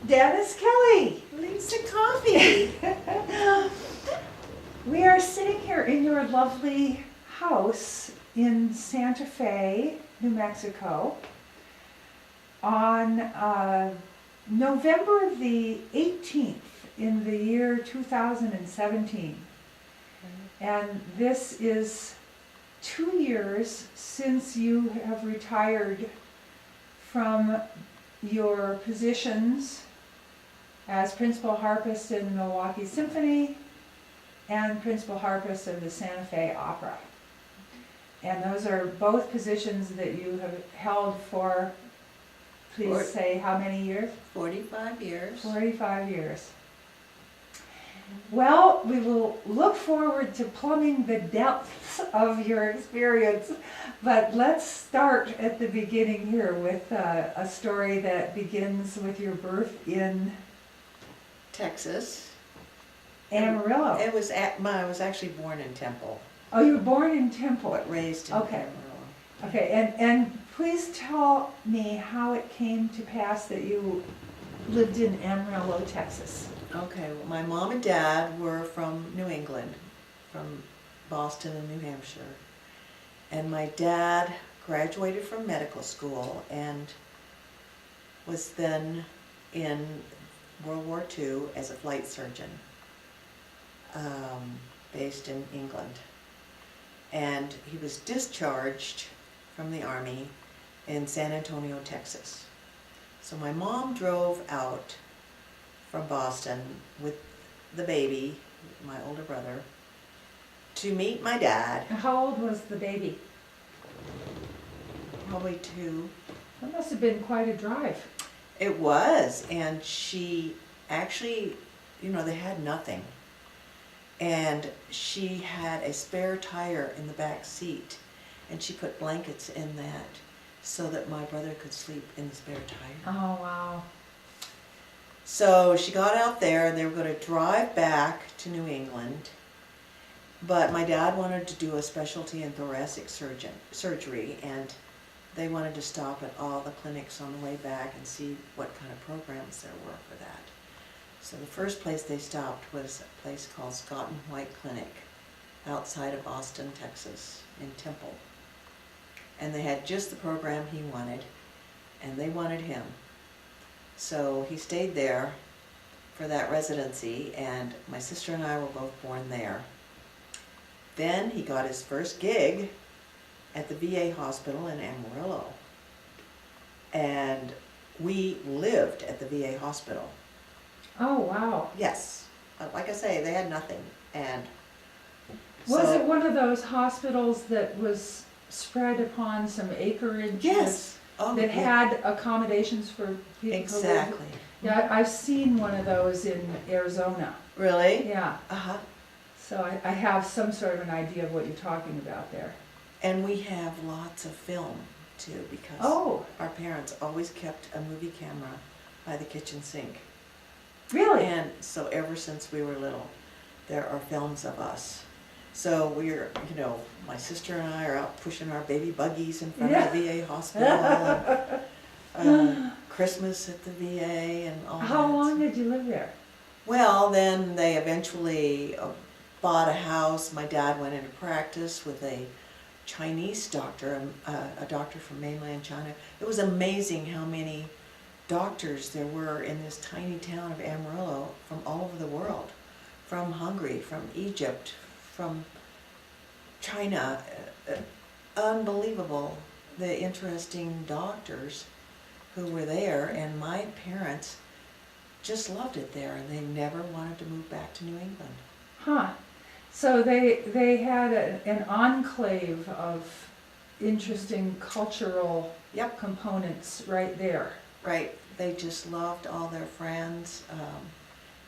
Danis Kelly. Lisa Coffey. We are sitting here in your lovely house in Santa Fe, New Mexico, on November the 18th in the year 2017. And this is 2 years since you have retired from your positions as principal harpist in Milwaukee Symphony and principal harpist of the Santa Fe Opera. And those are both positions that you have held for, please say, how many years? 45 years. 45 years. Well, we will look forward to plumbing the depths of your experience, but let's start at the beginning here with a story that begins with your birth in Texas. Amarillo. I was actually born in Temple, Oh, you were born in Temple. but raised in Okay. Amarillo. Okay, and please tell me how it came to pass that you lived in Amarillo, Texas. Okay, well, my mom and dad were from New England, from Boston and New Hampshire. And my dad graduated from medical school and was then in World War II as a flight surgeon, based in England. And he was discharged from the Army in San Antonio, Texas. So my mom drove out from Boston with the baby, my older brother, to meet my dad. How old was the baby? Probably 2. That must have been quite a drive. It was, and she actually, they had nothing. And she had a spare tire in the back seat, and she put blankets in that so that my brother could sleep in the spare tire. Oh, wow. So she got out there, and they were going to drive back to New England, but my dad wanted to do a specialty in thoracic surgery, and they wanted to stop at all the clinics on the way back and see what kind of programs there were for that. So the first place they stopped was a place called Scott and White Clinic outside of Austin, Texas, in Temple. And they had just the program he wanted, and they wanted him. So he stayed there for that residency, and my sister and I were both born there. Then he got his first gig at the VA hospital in Amarillo. And we lived at the VA hospital. Oh, wow. Yes. Like I say, they had nothing. And Was so, it one of those hospitals that was spread upon some acreage? yes. Oh, That yeah. had accommodations for people? Exactly. Yeah, I've seen one of those in Arizona. Really? Yeah, Uh-huh. so I have some sort of an idea of what you're talking about there. And we have lots of film, too, because Oh, our parents always kept a movie camera by the kitchen sink. really? And so ever since we were little, there are films of us. So we're, my sister and I are out pushing our baby buggies in front of the VA hospital, and, Christmas at the VA and all that. How long did you live there? Well, then they eventually bought a house. My dad went into practice with a Chinese doctor, a doctor from mainland China. It was amazing how many doctors there were in this tiny town of Amarillo from all over the world, from Hungary, from Egypt, from China. Unbelievable, the interesting doctors who were there, and my parents just loved it there, and they never wanted to move back to New England. Huh. So they had an enclave of interesting cultural Yep. components right there. Right, they just loved all their friends.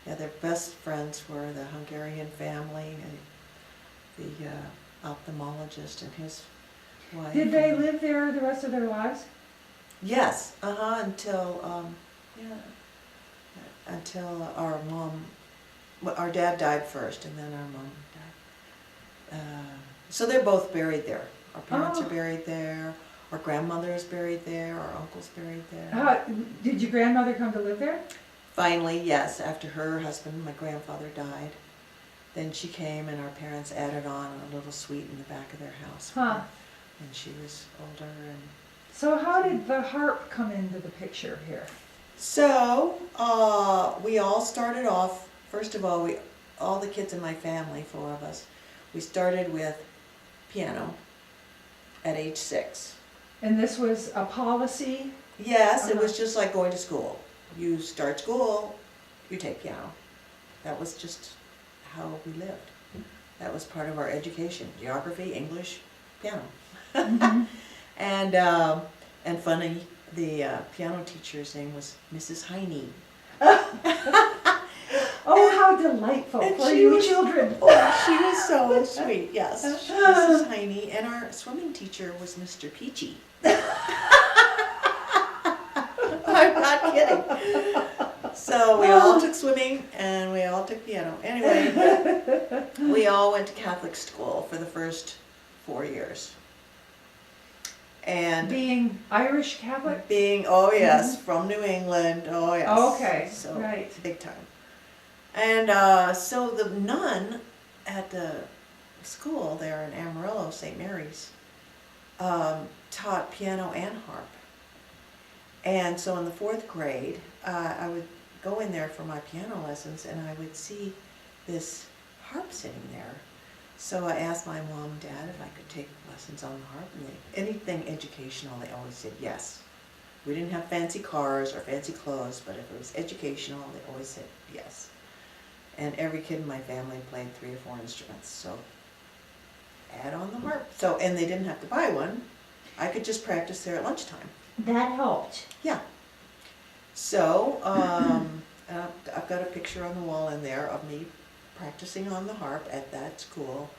Their best friends were the Hungarian family, and the ophthalmologist and his wife. Did they live there the rest of their lives? Yes, until our mom, our dad died first, and then our mom died. So they're both buried there. Our parents are buried there. Our grandmother is buried there. Our uncle's buried there. Did your grandmother come to live there? finally, yes, after her husband, my grandfather, died, then she came and our parents added on a little suite in the back of their house. Huh. And she was older. And So how did the harp come into the picture here? so we all started off, first of all the kids in my family, 4 of us, we started with piano at age 6. And this was a policy? Yes, it was just like going to school. You start school, you take piano. That was just how we lived. That was part of our education. Geography, English, piano. Mm-hmm. And funny, the piano teacher's name was Mrs. Heine. Oh, how delightful And for she you was- children. Oh, she was so sweet, yes. Mrs. Heine. And our swimming teacher was Mr. Peachy. I'm not kidding. So we all took swimming and we all took piano. Anyway, we all went to Catholic school for the first 4 years. And Being Irish Catholic? oh yes, from New England, oh yes. Okay, So, right. big time. And so the nun at the school there in Amarillo, St. Mary's, taught piano and harp. And so in the 4th grade, I would go in there for my piano lessons and I would see this harp sitting there. So I asked my mom and dad if I could take lessons on the harp, and anything educational, they always said yes. We didn't have fancy cars or fancy clothes, but if it was educational, they always said yes. And every kid in my family played 3 or 4 instruments, so add on the harp. So, and they didn't have to buy one. I could just practice there at lunchtime. That helped. Yeah. So, I've got a picture on the wall in there of me practicing on the harp at that school.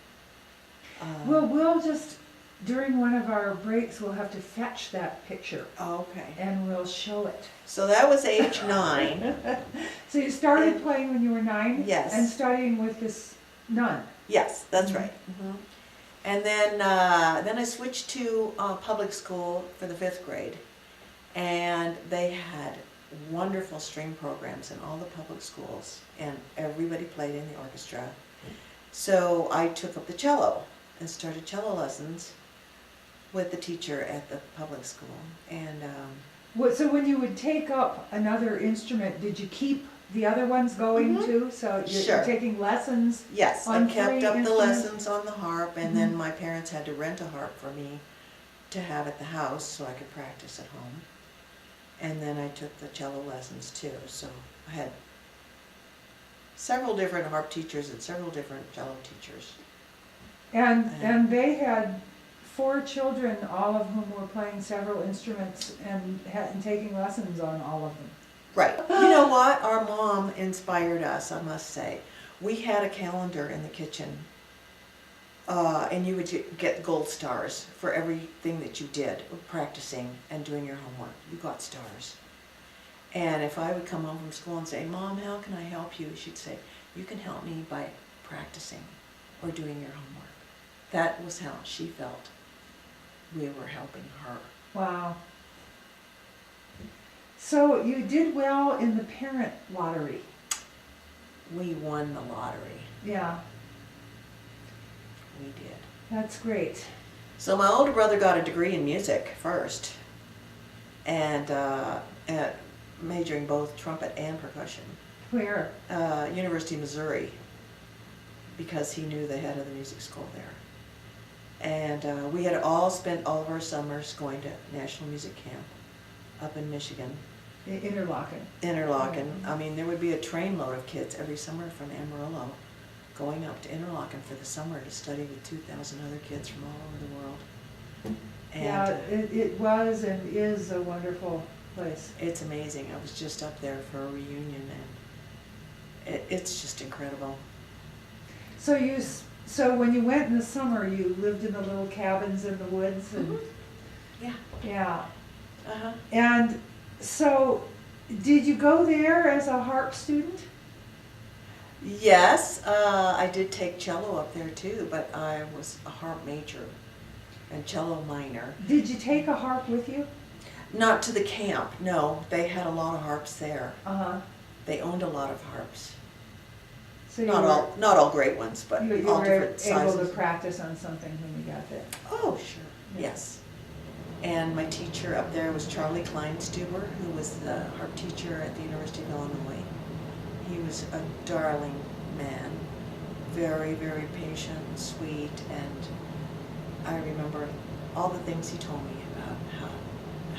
Well, we'll just, during one of our breaks, we'll have to fetch that picture Okay. and we'll show it. So that was age 9. So you started playing when you were 9? Yes. And studying with this nun? Yes, that's right. And then I switched to public school for the 5th grade, and they had wonderful string programs in all the public schools, and everybody played in the orchestra. So I took up the cello and started cello lessons with the teacher at the public school. And So when you would take up another instrument, did you keep the other ones going too? So you're Sure. taking lessons? yes, I On kept 3 up the instruments? lessons on the harp, and then my parents had to rent a harp for me to have at the house so I could practice at home. And then I took the cello lessons too, so I had several different harp teachers and several different cello teachers. And they had 4 children, all of whom were playing several instruments and taking lessons on all of them. Right. You know what? Our mom inspired us, I must say. We had a calendar in the kitchen, and you would get gold stars for everything that you did, practicing and doing your homework. You got stars. And if I would come home from school and say, Mom, how can I help you? She'd say, you can help me by practicing or doing your homework. That was how she felt we were helping her. Wow. So you did well in the parent lottery. We won the lottery. Yeah, We did. that's great. So my older brother got a degree in music first, and majoring both trumpet and percussion. Where? University of Missouri, because he knew the head of the music school there. And we had all spent all of our summers going to National Music Camp up in Michigan. Interlochen. Interlochen. I mean, there would be a trainload of kids every summer from Amarillo going up to Interlochen for the summer to study with 2,000 other kids from all over the world. And Yeah, it was and is a wonderful place. it's amazing. I was just up there for a reunion, and it's just incredible. So when you went in the summer, you lived in the little cabins in the woods and Yeah. yeah. Uh-huh. And so did you go there as a harp student? Yes, I did take cello up there too, but I was a harp major and cello minor. Did you take a harp with you? Not to the camp, no. They had a lot of harps there. Uh-huh. They owned a lot of harps. So you Not all great ones, but you all were different able to sizes. practice on something when you got there. Oh, sure, Yeah. yes. And my teacher up there was Charlie Kleinstuber, who was the harp teacher at the University of Illinois. He was a darling man, very, very patient, sweet, and I remember all the things he told me about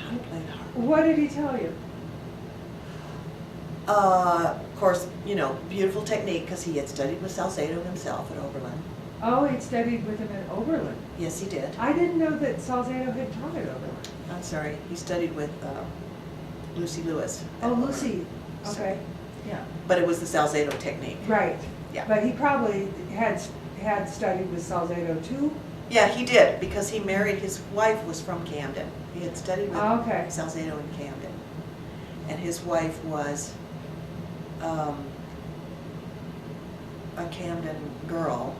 how to play the harp. What did he tell you? Of course, you know, beautiful technique, because he had studied with Salzedo himself at Oberlin. Oh, he'd studied with him at Oberlin. Yes, he did. I didn't know that Salzedo had taught at Oberlin. I'm sorry, he studied with Lucy Lewis. at Oh, Oberlin. Lucy, So- okay, yeah, But it was the Salzedo technique. right. Yeah. But he probably had studied with Salzedo too? Yeah, he did, because he married, his wife was from Camden. He had studied with Oh, okay. Salzedo in Camden. And his wife was a Camden girl.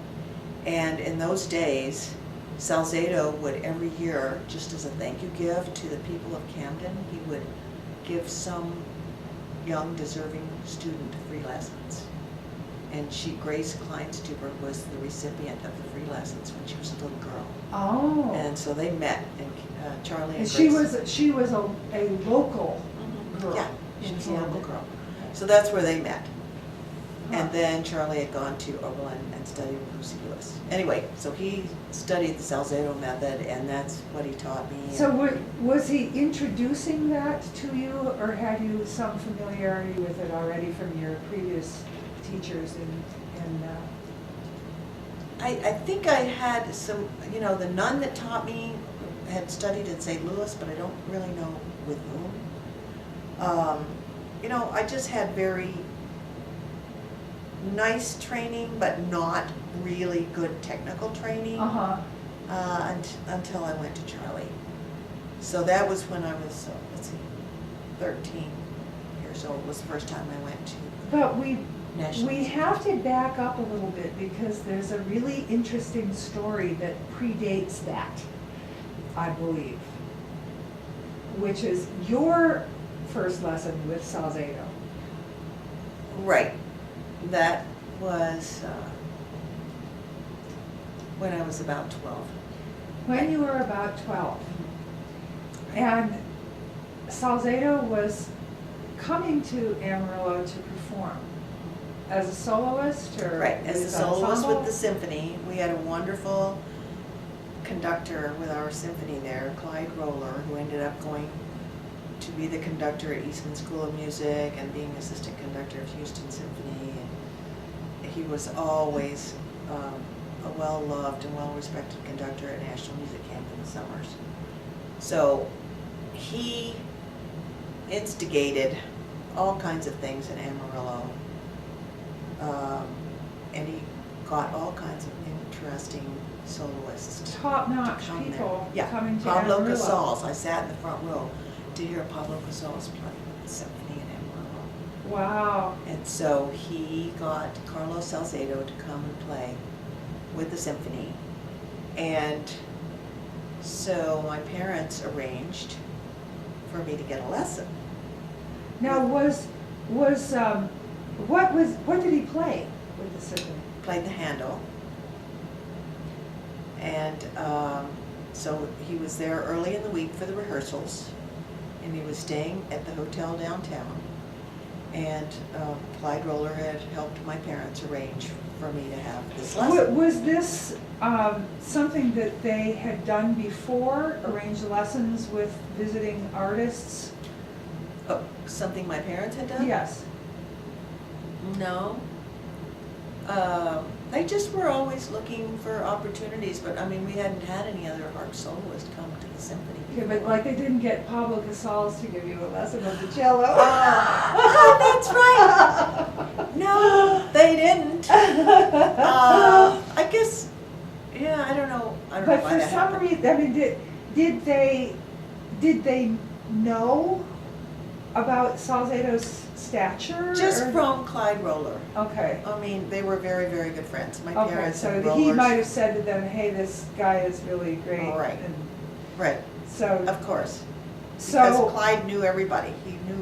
And in those days, Salzedo would every year, just as a thank you gift to the people of Camden, he would give some young deserving student free lessons. And Grace Kleinstuber was the recipient of the free lessons when she was a little girl. Oh. And so they met, and Charlie and And Grace. she was a local Mhm. girl. Yeah, she in was a local Camden. girl. Okay. So that's where they met. Huh. And then Charlie had gone to Oberlin and studied with Lucy Lewis. Anyway, so he studied the Salzedo method, and that's what he taught me. So was he introducing that to you, or had you some familiarity with it already from your previous teachers I think I had some, you know, the nun that taught me had studied at St. Louis, but I don't really know with whom. You know, I just had very nice training, but not really good technical training. Uh-huh. Until I went to Charlie. So that was when I was, 13 years old was the first time I went to But we national. have to back up a little bit because there's a really interesting story that predates that, I believe, which is your first lesson with Salzedo. Right. That was when I was about 12. When you were about 12. And Salzedo was coming to Amarillo to perform as a soloist or Right, as a with soloist ensemble? with the symphony. We had a wonderful conductor with our symphony there, Clyde Roller, who ended up going to be the conductor at Eastman School of Music and being assistant conductor of Houston Symphony. And he was always a well-loved and well-respected conductor at National Music Camp in the summers. So he instigated all kinds of things in Amarillo. And he got all kinds of interesting soloists. Top-notch come there. people Yeah, coming to Pablo Amarillo. Casals. I sat in the front row to hear Pablo Casals play the symphony in Amarillo. Wow. And so he got Carlos Salzedo to come and play with the symphony. And so my parents arranged for me to get a lesson. Now what did he play with the symphony? Played the Handel. And so he was there early in the week for the rehearsals, and he was staying at the hotel downtown. And Clyde Roller had helped my parents arrange for me to have this lesson. Was this something that they had done before, arranged lessons with visiting artists? Oh, something my parents had done? Yes. No. They just were always looking for opportunities, but I mean, we hadn't had any other harp soloist come to the symphony. Okay, but like they didn't get Pablo Casals to give you a lesson of the cello? That's right. No, they didn't. I guess, yeah, I don't know. I don't know But why for that some happened. reason, I mean, did they know about Salzedo's stature? Just or- from Clyde Roller. Okay. I mean, they were very, very good friends. My Okay, parents so and he Rollers. might have said to them, hey, this guy is really great. Right. And Right, so, of course. Because so, Clyde knew everybody. He knew,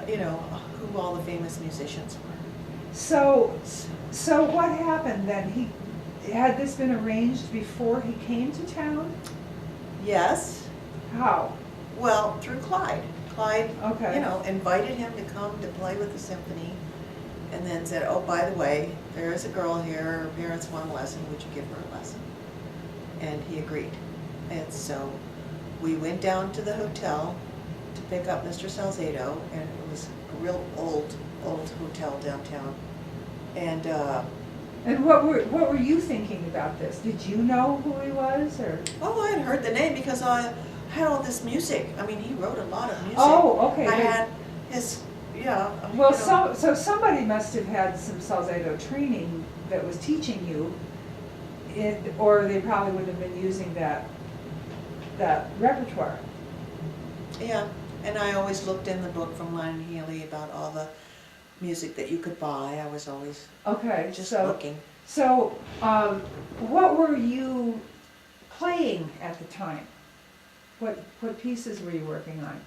you know, who all the famous musicians were. So what happened then? Had this been arranged before he came to town? Yes. How? Well, through Clyde. Clyde, Okay. you know, invited him to come to play with the symphony, and then said, oh, by the way, there is a girl here, her parents want a lesson, would you give her a lesson? And he agreed. And so we went down to the hotel to pick up Mr. Salzedo, and it was a real old hotel downtown. And what were you thinking about this? Did you know who he was, or? Oh, I had heard the name because I had all this music. I mean, he wrote a lot of music. Oh, okay. I had his, yeah. Well, you know. so somebody must have had some Salzedo training that was teaching you, or they probably would have been using that repertoire. Yeah, and I always looked in the book from Lyon Healy about all the music that you could buy. I was always Okay, just so looking. so what were you playing at the time? What pieces were you working on?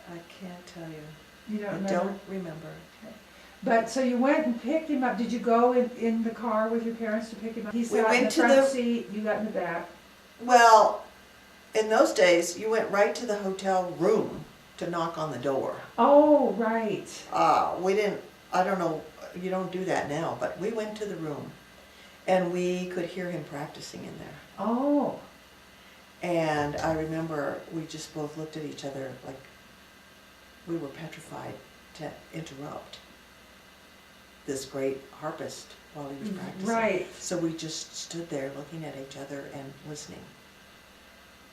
I can't tell you. You don't I remember? don't remember. Okay. But so you went and picked him up. Did you go in the car with your parents to pick him up? He sat in the front seat. You got in the back. Well, in those days, you went right to the hotel room to knock on the door. Oh, right. We didn't, I don't know, you don't do that now, but we went to the room and we could hear him practicing in there. Oh. And I remember we just both looked at each other like we were petrified to interrupt this great harpist while he was practicing. Right. So we just stood there looking at each other and listening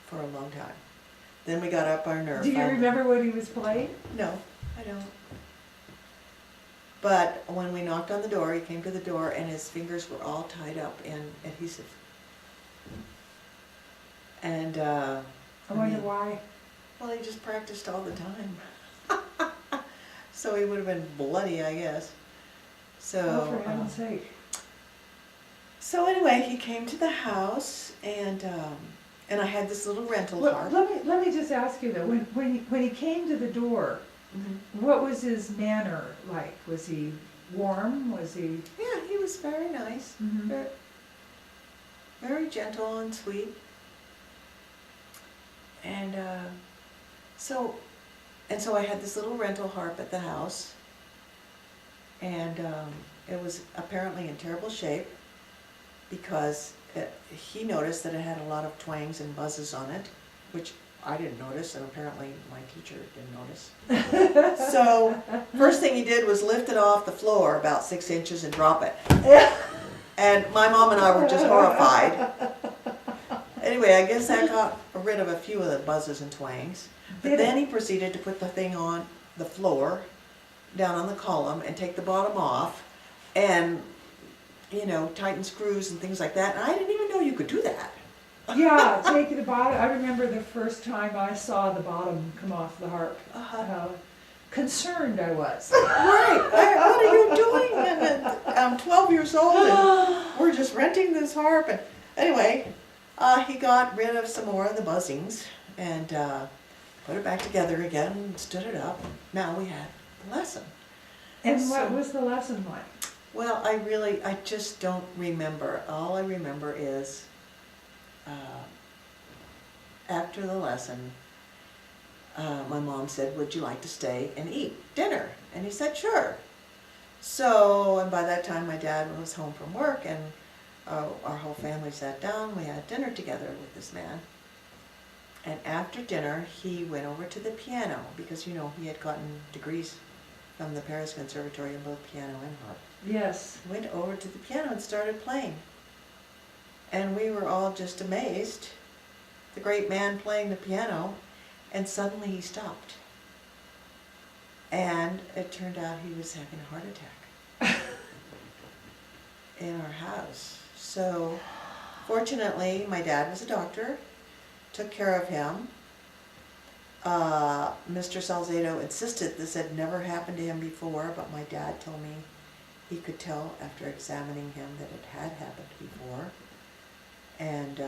for a long time. Then we got up our nerve. Do you remember what he was playing? No, I don't. But when we knocked on the door, he came to the door and his fingers were all tied up in adhesive. And I wonder why. Well, he just practiced all the time. So he would have been bloody, I guess. So, Oh, for heaven's sake. So anyway, he came to the house and I had this little rental Well, harp. let me just ask you though, when he came to the door, what was his manner like? Was he warm? Was he? Yeah, he was very nice. Mhm. Very, very gentle and sweet. And so I had this little rental harp at the house, and it was apparently in terrible shape because he noticed that it had a lot of twangs and buzzes on it, which I didn't notice, and apparently my teacher didn't notice. So first thing he did was lift it off the floor about 6 inches and drop it. And my mom and I were just horrified. Anyway, I guess that got rid of a few of the buzzes and twangs. But then he proceeded to put the thing on the floor, down on the column, and take the bottom off, and, you know, tighten screws and things like that. And I didn't even know you could do that. Yeah, take the bottom. I remember the first time I saw the bottom come off the harp. How concerned I was. Right. What are you doing? And I'm 12 years old and we're just renting this harp. And anyway, he got rid of some more of the buzzings and put it back together again and stood it up. Now we had the lesson. And what was the lesson like? Well, I just don't remember. All I remember is after the lesson, my mom said, would you like to stay and eat dinner? And he said, sure. So, and by that time my dad was home from work and our whole family sat down. We had dinner together with this man. And after dinner, he went over to the piano because, you know, he had gotten degrees from the Paris Conservatory in both piano and harp. Yes. Went over to the piano and started playing. And we were all just amazed. The great man playing the piano, and suddenly he stopped. And it turned out he was having a heart attack in our house. So fortunately, my dad was a doctor, took care of him. Mr. Salzedo insisted this had never happened to him before, but my dad told me he could tell after examining him that it had happened before. And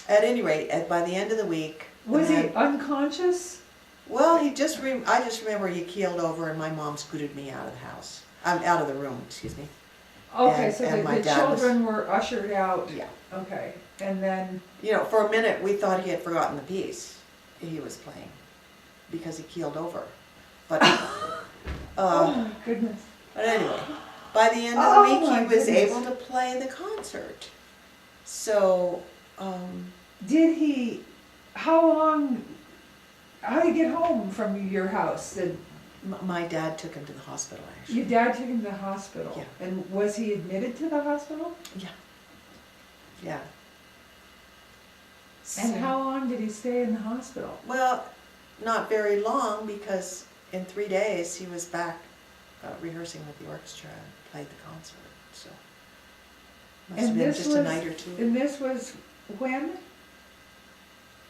at any rate, by the end of the week... Was he unconscious? Well, I just remember he keeled over and my mom scooted me out of the house. Out of the room, excuse me. Okay, And- so and my the dad was- children were ushered out. Yeah. Okay, and then, You know, for a minute, we thought he had forgotten the piece he was playing because he keeled over. But, oh my goodness. but anyway, by the end of the Oh week, my he was goodness. able to play the concert. So, Did he, how did he get home from your house? my dad took him to the hospital, actually. Your dad took him to the hospital? Yeah. And was he admitted to the hospital? Yeah. Yeah. And So- how long did he stay in the hospital? Well, not very long, because in 3 days, he was back rehearsing with the orchestra and played the concert, so. Must have And been this just a was- night or two. And this was when?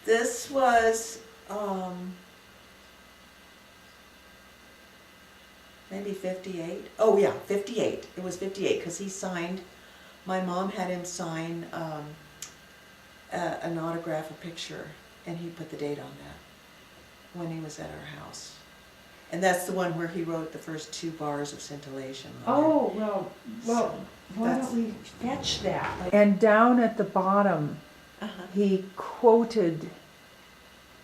This was, maybe 58. Oh yeah, 58. It was 58, because he signed, my mom had him sign an autograph, a picture, and he put the date on that when he was at our house. And that's the one where he wrote the first 2 bars of scintillation. on there. Oh, well, So, why that's- don't we fetch that? And down at the bottom, Uh-huh. he quoted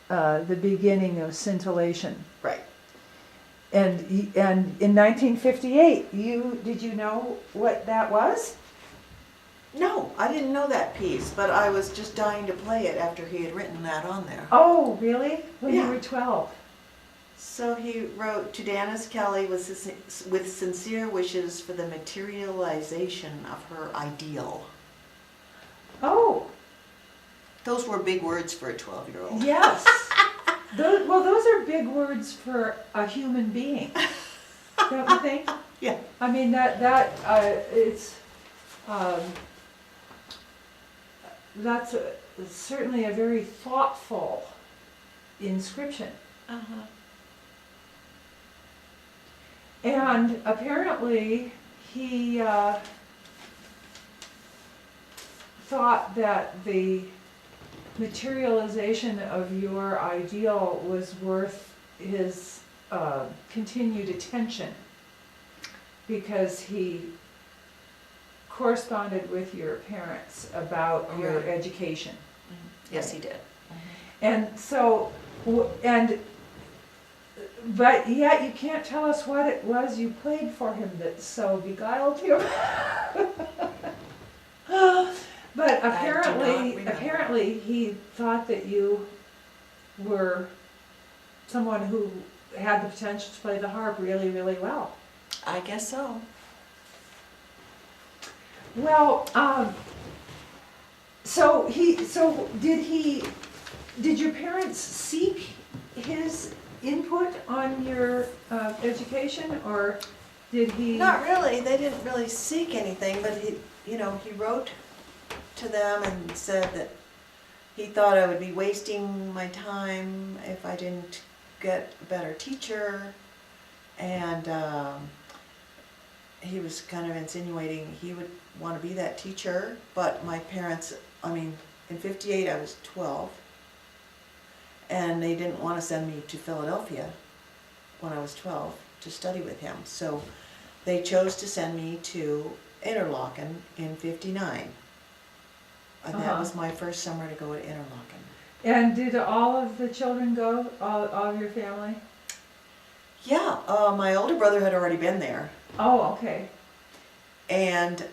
the beginning of scintillation. Right. And in 1958, did you know what that was? No, I didn't know that piece, but I was just dying to play it after he had written that on there. Oh, really? When you Yeah. were 12? So he wrote, "To Danis Kelly with sincere wishes for the materialization of her ideal." Oh, Those were big words for a 12-year-old. yes. Those are big words for a human being, don't you think? Yeah. I mean, it's, that's certainly a very thoughtful inscription. Uh-huh. And apparently, he thought that the materialization of your ideal was worth his continued attention, because he corresponded with your parents about your Right. education. Yes, he did. And so, but yet you can't tell us what it was you played for him that so beguiled him. But apparently he thought that you were someone who had the potential to play the harp really, really well. I guess so. Well, did your parents seek his input on your education, or did he? Not really. They didn't really seek anything, but he wrote to them and said that he thought I would be wasting my time if I didn't get a better teacher, and he was kind of insinuating he would want to be that teacher, but my parents, in 58 I was 12, and they didn't want to send me to Philadelphia when I was 12 to study with him, so they chose to send me to Interlaken in 59. And that was my first summer to go to Interlaken. And did all of the children go, all of your family? Yeah, my older brother had already been there. Oh, okay. And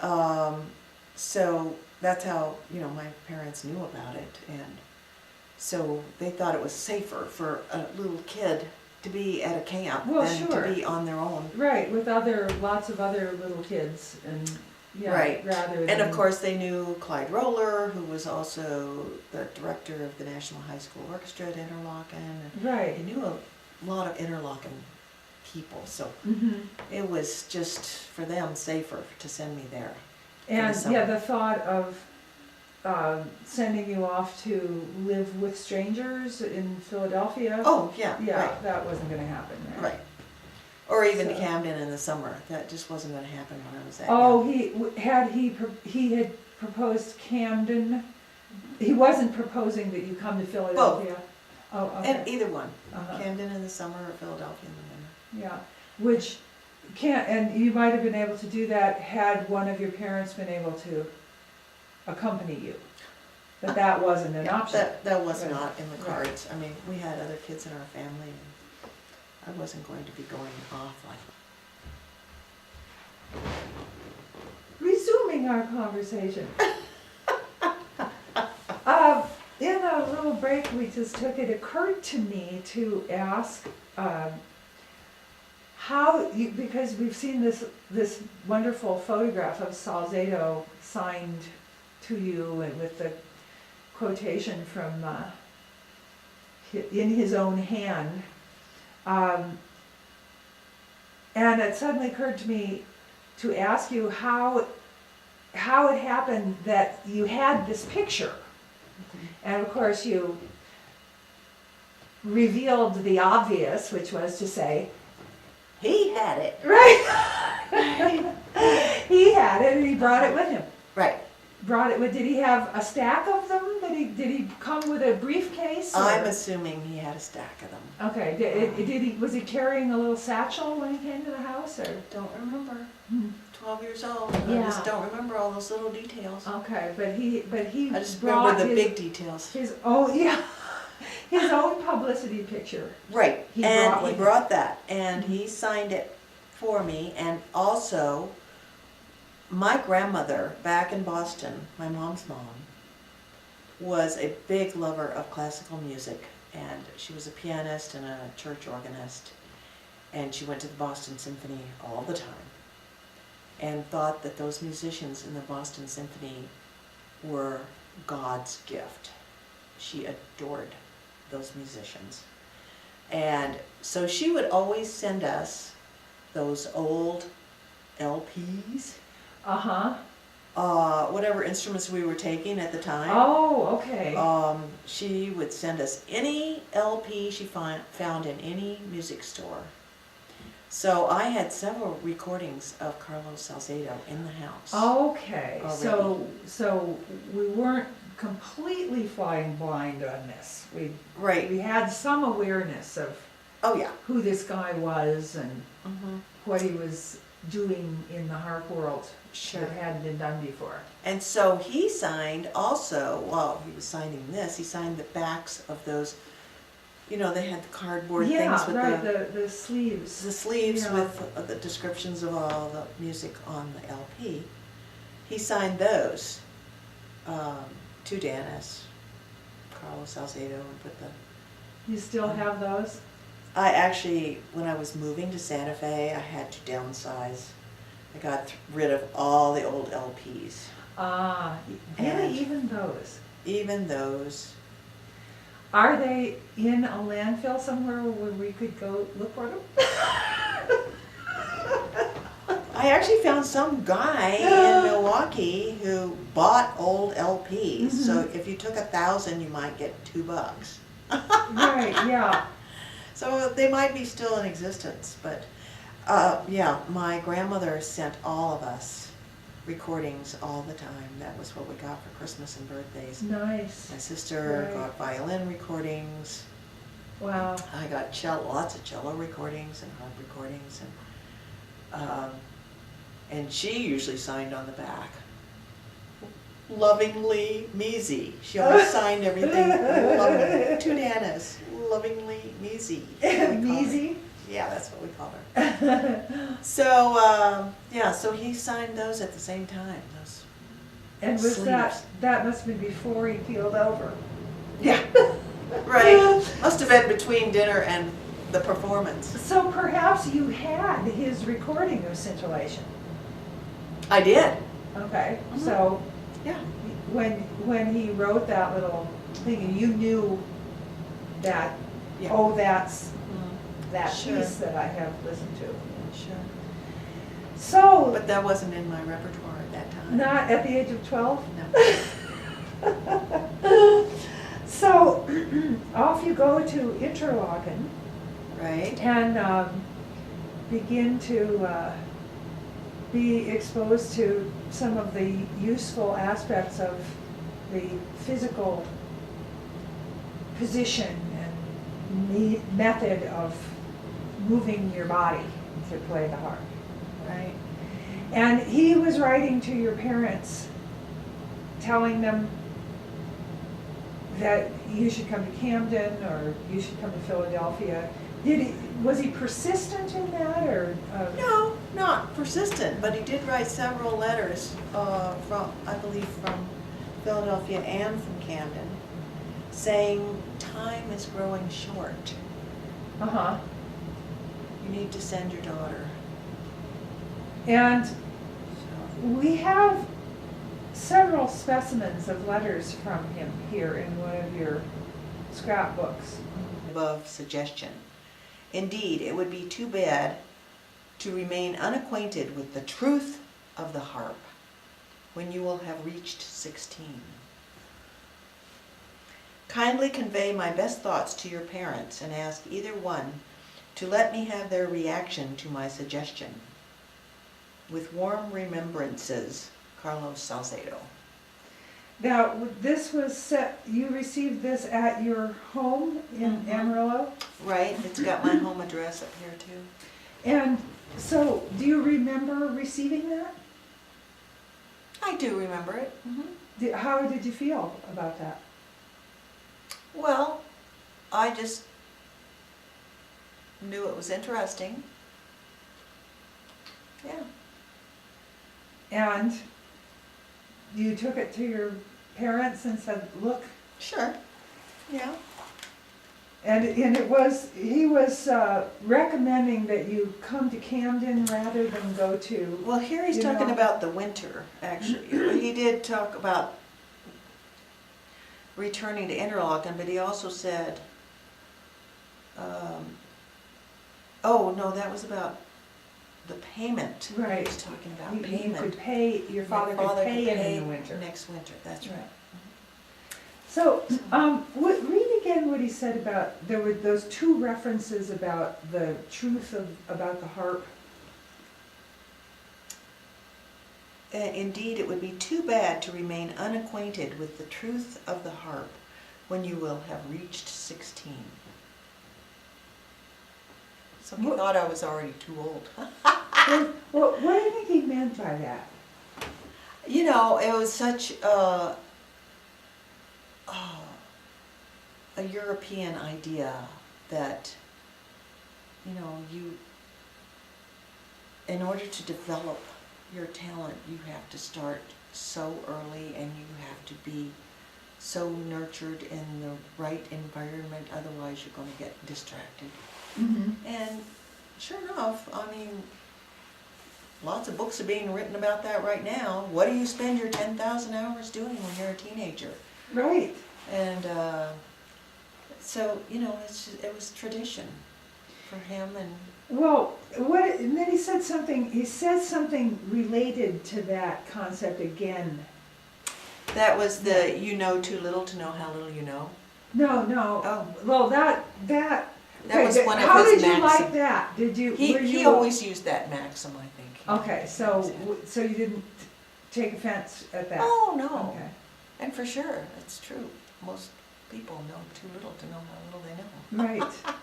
so that's how, my parents knew about it. And so they thought it was safer for a little kid to be at a camp than to be on their own. Right, with lots of other little kids, and Right. rather than. And of course they knew Clyde Roller, who was also the director of the National High School Orchestra at Interlaken. Right. They knew a lot of Interlaken people, so Mhm. it was just for them safer to send me there. And summer. the thought of sending you off to live with strangers in Philadelphia. Oh, yeah, Yeah, right, that wasn't going to happen there. right. Or even to So- Camden in the summer. That just wasn't going to happen when I was that Oh, young. he had proposed Camden. He wasn't proposing that you come to Philadelphia. Oh, okay. And either one, Uh-huh. Camden in the summer or Philadelphia in the winter. Yeah, which and you might have been able to do that had one of your parents been able to accompany you. That wasn't an option. That was Right. not in the Right. cards. I mean, we had other kids in our family, and I wasn't going to be going off like. Resuming our conversation. In a little break we just took, it occurred to me to ask how you, because we've seen this wonderful photograph of Salzedo signed to you and with the quotation from in his own hand, and it suddenly occurred to me to ask you how it happened that you had this picture. And of course you revealed the obvious, which was to say, He had it. right, he had it and he brought it with him. Right. Did he have a stack of them? Did he come with a briefcase? Or? I'm assuming he had a stack of them. Okay, was he carrying a little satchel when he came to the house, or? Don't remember. Hmm. 12 years old. Yeah. I just don't remember all those little details. Okay, but he I just brought remember the big details. his own publicity picture. Right, He and brought he with him. brought that, and he signed it for me, and also my grandmother back in Boston, my mom's mom, was a big lover of classical music, and she was a pianist and a church organist, and she went to the Boston Symphony all the time, and thought that those musicians in the Boston Symphony were God's gift. She adored those musicians. And so she would always send us those old LPs, Uh-huh. whatever instruments we were taking at the time. Oh, okay. She would send us any LP she found in any music store. So I had several recordings of Carlos Salzedo in the house. Okay, Already. so we weren't completely flying blind on this. Right. We had some awareness of Oh yeah. who this guy was and Mm-hmm. what he was doing in the harp world Sure. that hadn't been done before. And so he signed also, while he was signing this, he signed the backs of those, they had the cardboard things with the sleeves. the sleeves Yeah. with the descriptions of all the music on the LP. He signed those to Danis, Carlos Salzedo, and put the... You still have those? I actually, when I was moving to Santa Fe, I had to downsize. I got rid of all the old LPs. Really, And- even those? Even those. Are they in a landfill somewhere where we could go look for them? I actually found some guy in Milwaukee who bought old LPs. So if you took 1,000, you might get $2. Right, yeah. So they might be still in existence, but yeah, my grandmother sent all of us recordings all the time. That was what we got for Christmas and birthdays. Nice. My sister Right. got violin recordings. Wow. I got lots of cello recordings and harp recordings, and she usually signed on the back. Lovingly Measy. She always signed everything lovingly. To Danis, lovingly Measy. Measy? Yeah, that's what we call her. So, yeah, so he signed those at the same time, those And was sleeves. that must have been before he keeled over? Yeah, right. Must have been between dinner and the performance. So perhaps you had his recording of Scintillation. I did. Okay, Mhm. so Yeah. when he wrote that little thing, you knew that, Yeah. oh, that's that Sure. piece that I have listened to. Sure. So, But that wasn't in my repertoire at that time. not at the age of 12? No. So, off you go to Interlaken Right. and begin to be exposed to some of the useful aspects of the physical position and method of moving your body to play the harp. Right. And he was writing to your parents, telling them that you should come to Camden or you should come to Philadelphia. Was he persistent in that, or? No, not persistent, but he did write several letters from, I believe, from Philadelphia and from Camden, saying time is growing short. Uh-huh. You need to send your daughter. And So, we have several specimens of letters from him here in one of your scrapbooks. above suggestion. Indeed, it would be too bad to remain unacquainted with the truth of the harp when you will have reached 16. Kindly convey my best thoughts to your parents and ask either one to let me have their reaction to my suggestion. With warm remembrances, Carlos Salzedo. Now, this was set, you received this at your home in Amarillo? Right, it's got my home address up here too. And so, do you remember receiving that? I do remember it. How did you feel about that? Well, I just knew it was interesting. Yeah. And you took it to your parents and said, look, Sure. Yeah. and it was, he was recommending that you come to Camden rather than go to, Well, here he's You talking know. about the winter, actually. He did talk about returning to Interlaken, but he also said, oh, no, that was about the payment. Right. He was talking about you payment. could pay, your father could pay him in the winter. Next winter, that's right. So, read again what he said about, there were those two references about the truth about the harp. Indeed, it would be too bad to remain unacquainted with the truth of the harp when you will have reached 16. So he thought I was already too old. Well, what do you think he meant by that? You know, it was such a European idea that, you know, in order to develop your talent, you have to start so early and you have to be so nurtured in the right environment, otherwise you're going to get distracted. And sure enough, I mean, lots of books are being written about that right now. What do you spend your 10,000 hours doing when you're a teenager? Right. And so, you know, it was tradition for him. And Well, and then he said something related to that concept again. that was the you know too little to know how little you know. No. Oh. Well, that was okay, one of how his did you like maxims. that? Did you? He always used that maxim, I think. Okay, so you didn't take offense at that? Oh, no. Okay. And for sure, it's true. Most people know too little to know how little they know. Right.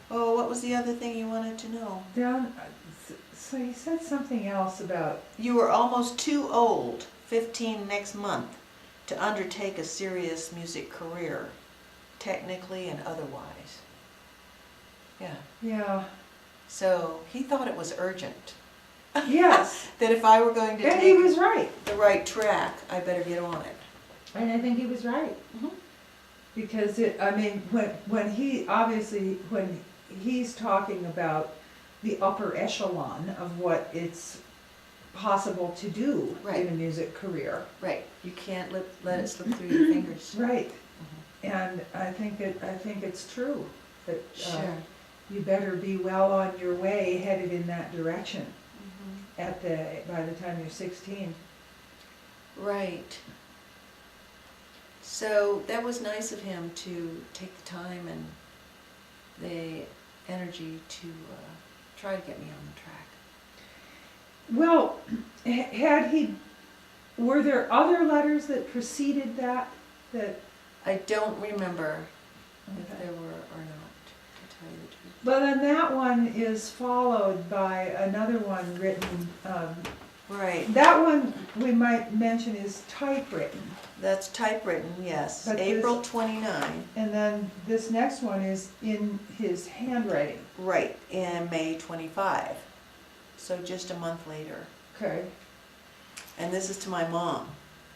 Oh, what was the other thing you wanted to know? So he said something else about, You were almost too old, 15 next month, to undertake a serious music career, technically and otherwise. Yeah. yeah, So he thought it was urgent. yes, That if I were going to and he take was right. the right track, I better get on it. And I think he was right. Because when he's talking about the upper echelon of what it's possible to do Right. in a music career. Right. You can't let it slip through your fingers. Right. And I think it's true that Sure. you better be well on your way, headed in that direction by the time you're 16. Right. So that was nice of him to take the time and the energy to try to get me on the track. Well, were there other letters that preceded that? I don't remember if Okay. there were or But then that one is followed by another one written, Right, that one we might mention is typewritten. that's typewritten, yes, But this- April 29, And then this next one is in his handwriting. right, and May 25, so just a month later. Okay. And this is to my mom,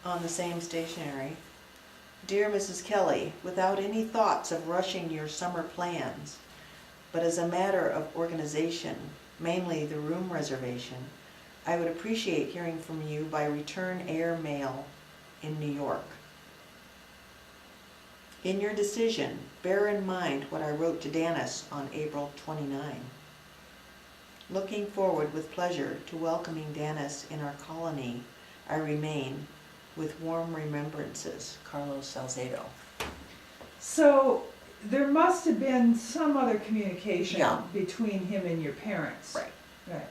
on the same stationery. Dear Mrs. Kelly, without any thoughts of rushing your summer plans, but as a matter of organization, mainly the room reservation, I would appreciate hearing from you by return air mail in New York. In your decision, bear in mind what I wrote to Danis on April 29. Looking forward with pleasure to welcoming Danis in our colony, I remain, with warm remembrances, Carlos Salzedo. So there must have been some other communication Yeah. between him and your parents. Right. Right.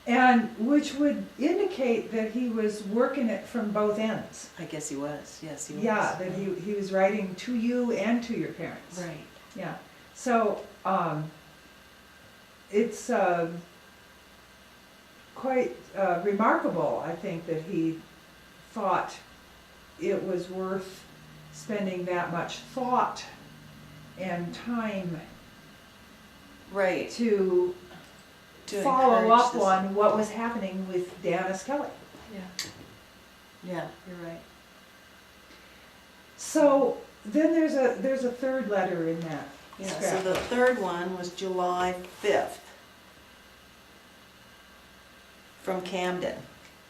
And which would indicate that he was working it from both ends. I guess he was, yes, he was. Yeah, that he was writing to you and to your parents. Right. Yeah. So, it's quite remarkable, I think, that he thought it was worth spending that much thought and time Right. to To follow encourage up this- on what was happening with Danis Kelly. Yeah. Yeah, you're right. So then there's a third letter in that Yeah, so scrapbook. the third one was July 5th from Camden.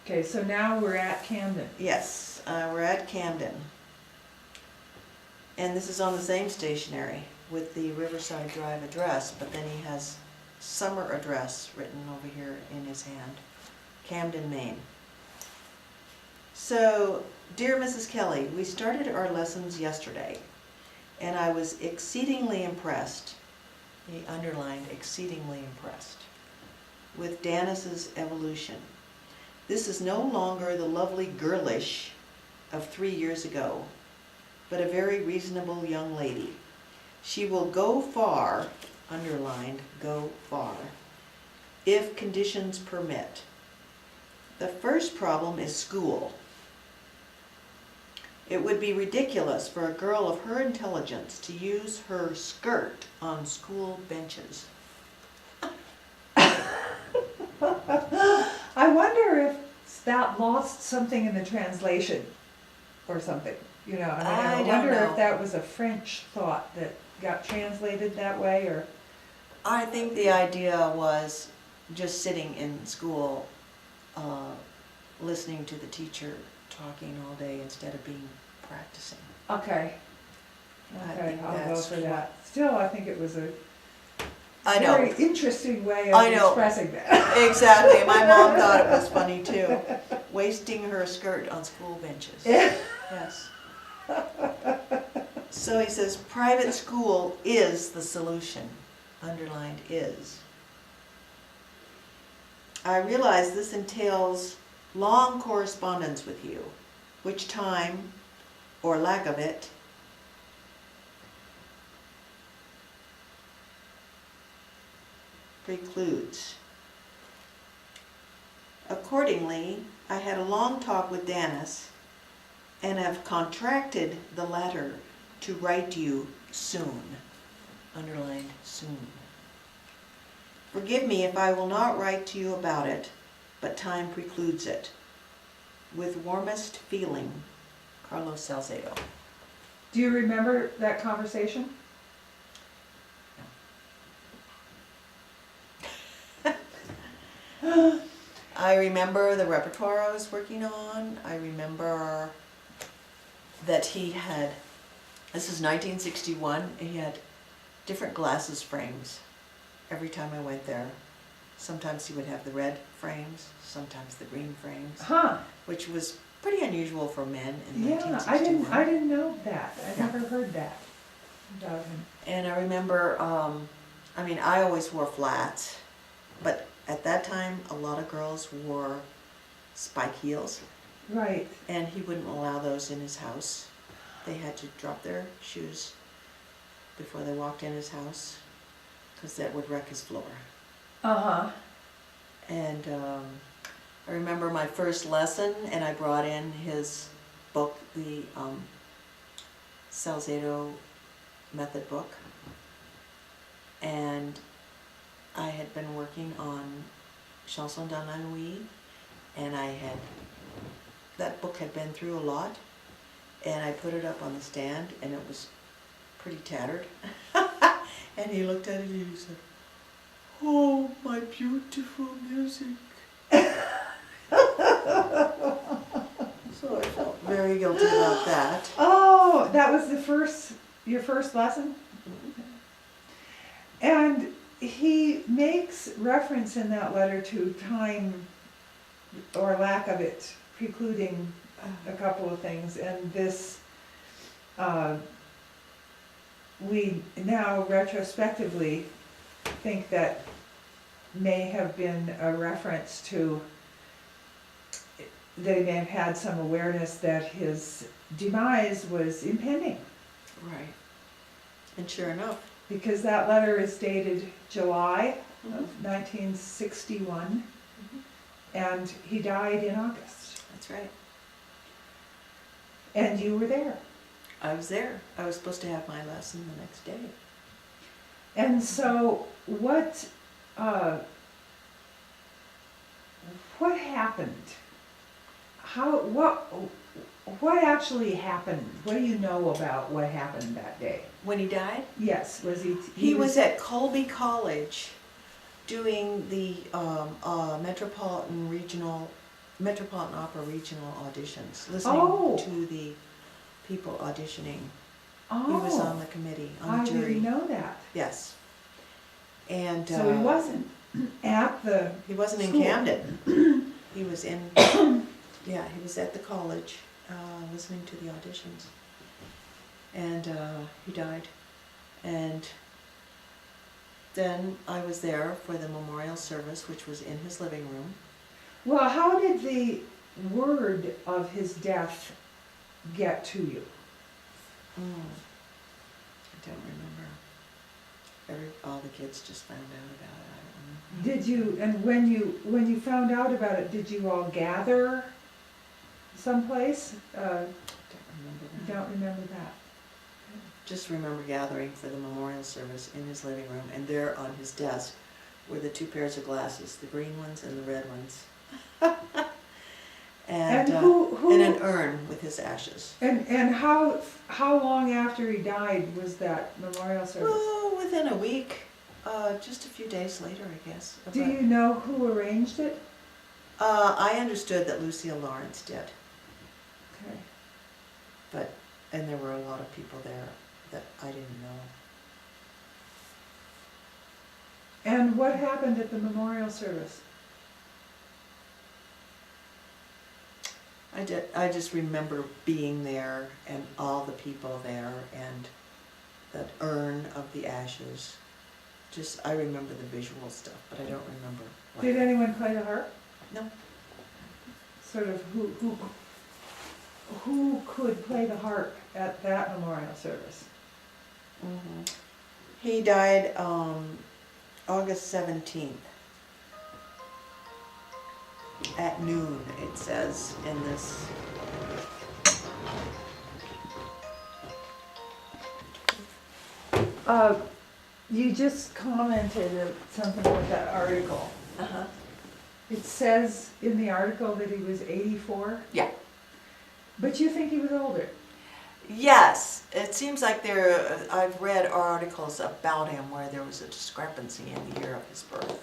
Okay, so now we're at Camden. Yes, we're at Camden. And this is on the same stationery with the Riverside Drive address, but then he has summer address written over here in his hand. Camden, Maine. So, dear Mrs. Kelly, we started our lessons yesterday, and I was exceedingly impressed, he underlined exceedingly impressed, with Danis's evolution. This is no longer the lovely girlish of 3 years ago, but a very reasonable young lady. She will go far, underlined, go far, if conditions permit. The first problem is school. It would be ridiculous for a girl of her intelligence to use her skirt on school benches. I wonder if that lost something in the translation or something, you know. I mean, I I don't wonder know. if that was a French thought that got translated that way, or, I think the idea was just sitting in school, listening to the teacher talking all day instead of being practicing. okay. I Okay, think I'll go that's for what- that. Still, I think it was a I know. very interesting way I of know. expressing that. Exactly, my mom thought it was funny too, wasting her skirt on school benches. Yes. So he says, private school is the solution, underlined is. I realize this entails long correspondence with you, which time, or lack of it, precludes. Accordingly, I had a long talk with Danis and have contracted the latter to write you soon, underlined soon. Forgive me if I will not write to you about it, but time precludes it. With warmest feeling, Carlos Salzedo. Do you remember that conversation? I remember the repertoire I was working on. I remember that he had, this is 1961, he had different glasses frames every time I went there. Sometimes he would have the red frames, sometimes the green frames, Huh, which was pretty unusual for men in yeah, 1961. I didn't know that. I Yeah. never heard that about him. And I remember, I mean, I always wore flats, but at that time, a lot of girls wore spike heels, Right, and he wouldn't allow those in his house. They had to drop their shoes before they walked in his house. because that would wreck his floor. Uh-huh. And I remember my first lesson, and I brought in his book, the Salzedo method book. And I had been working on Chanson dans la Nuit, and that book had been through a lot, and I put it up on the stand, and it was pretty tattered. And he looked at it and he said, "Oh, my beautiful music." So I felt very guilty about that. Oh, that was your first lesson? And he makes reference in that letter to time, or lack of it, precluding a couple of things, and this, we now retrospectively think that may have been a reference to, that he may have had some awareness that his demise was impending. Right. And sure enough. Because that letter is dated July of Mhm. 1961, and he died in August. That's right. And you were there. I was there. I was supposed to have my lesson the next day. And so what happened? What actually happened? What do you know about what happened that day? When he died? Yes, was he? He was at Colby College doing the Metropolitan Opera regional auditions, listening to the people auditioning. Oh, He was on the committee, on the jury. I didn't know that. Yes. And So he wasn't at the he wasn't school. in Camden. He was in, yeah, he was at the college, listening to the auditions. And he died. And then I was there for the memorial service, which was in his living room. Well, how did the word of his death get to you? I don't remember. All the kids just found out about it. I don't remember. Did you, and when you found out about it, did you all gather someplace? Don't remember that. Don't remember that. Just remember gathering for the memorial service in his living room, and there on his desk were the two pairs of glasses, the green ones and the red ones. and who and an urn with his ashes. And how long after he died was that memorial service? Oh, within a week, just a few days later, I guess. Do you know who arranged it? I understood that Lucille Lawrence did, Okay. and there were a lot of people there that I didn't know. And what happened at the memorial service? I just remember being there and all the people there and that urn of the ashes. I remember the visual stuff, but I don't remember. Did anyone play the harp? No. Sort of who could play the harp at that memorial service? Mm-hmm. He died August 17th. At noon, it says in this. You just commented something with that article. Uh-huh. It says in the article that he was 84? Yeah. But you think he was older? Yes, it seems like I've read articles about him where there was a discrepancy in the year of his birth.